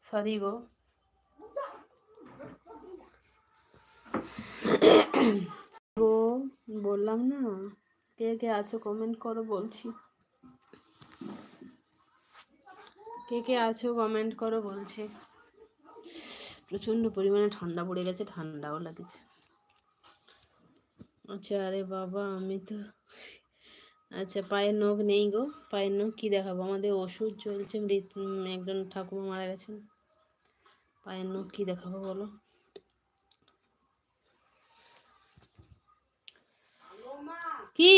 Sorry গো। গো বললাম না, কে কে আছো কমেন্ট করো, বলছি কে কে আছো কমেন্ট করো বলছে। প্রচন্ড পরিমাণে ঠান্ডা পড়ে গেছে, ঠান্ডাও লাগছে। আচ্ছা, আরে বাবা আমি তো, আচ্ছা পায়ের নখ নেই গো, পায়ের নখ কি দেখাবো, আমাদের ওষুধ চলছে, একজন ঠাকুমা মারা গেছেন, পায়ের নখ কি দেখাবো বলো। কি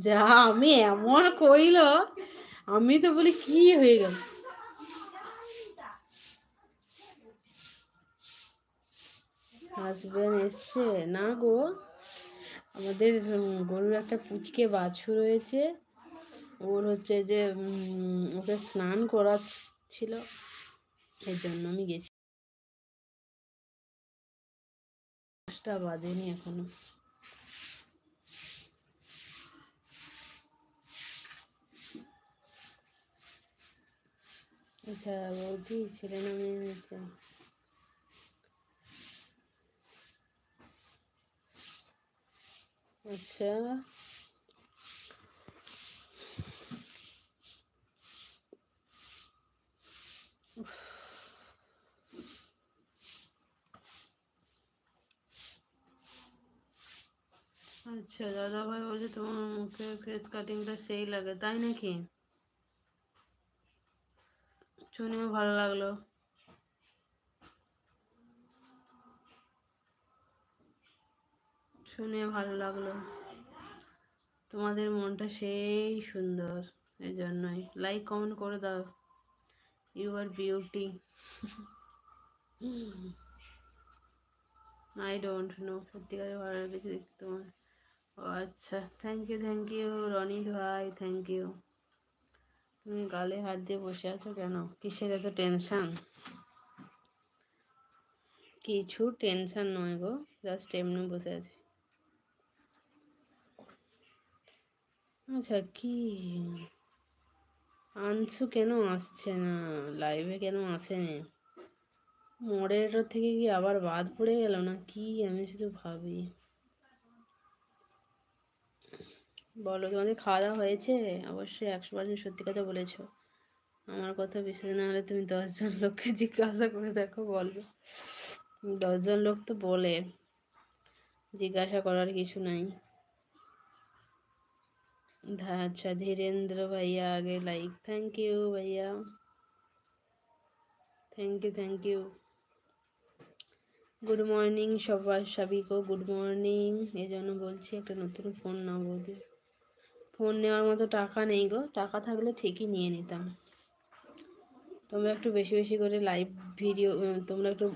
যা আমি এমন কইল, আমি তো বলি কি হয়ে গেল। হাজবেন্ড এসছে না গো, আমাদের গরুর একটা পুচকে বাছুর হয়েছে, ওর হচ্ছে যে ওকে স্নান করাচ্ছিল, এর জন্য আমি গেছি। 10টা বাজেনি এখনো। আচ্ছা বৌদি, ছেলে না মেয়ে হয়েছে? আচ্ছা আচ্ছা, দাদা ভাই বলছে তোমার মুখে ফেস কাটিংটা সেই লাগে, তাই নাকি? শুনেও ভালো লাগলো। শুনে ভালো লাগলো, তোমাদের মনটা সেই সুন্দর, এই জন্যই লাইক কমেন্ট করে দাও। You are beauty. I don't know, সত্যিকারে ভালো লেগেছে দেখতে তোমার। ও আচ্ছা, থ্যাংক ইউ রনিত ভাই, থ্যাংক ইউ। তুমি গালে হাত দিয়ে বসে আছো কেন, কিসের এত টেনশন? কিছু টেনশন নয় গো, জাস্ট এমনি বসে আছি। আচ্ছা কি, আনছু কেন আসছে না লাইভে, কেন আসেনি? মডারেটর থেকে কি আবার বাদ পড়ে গেল না কি, আমি শুধু ভাবি। বলো, তোমাদের খাওয়া দাওয়া হয়েছে? অবশ্যই 100% সত্যি কথা বলেছো, আমার কথা বিশ্বাস না হলে তুমি 10জন লোককে জিজ্ঞাসা করে দেখো, বলবে। 10জন লোক তো বলে, জিজ্ঞাসা করার কিছু নাই। अच्छा धीरेन्द्र भैया आगे लाइक, थैंक यू भैया, थैंक यू। গুড মর্নিং সবিকো, গুড মর্নিং। এই জন্য বলছি একটা নতুন ফোন নাও বৌদি। ফোন নেওয়ার মতো টাকা নেই গো, টাকা থাকলে ঠিকই নিয়ে নিতাম। তোমরা একটু বেশি বেশি করে লাইভ ভিডিও, তোমরা একটু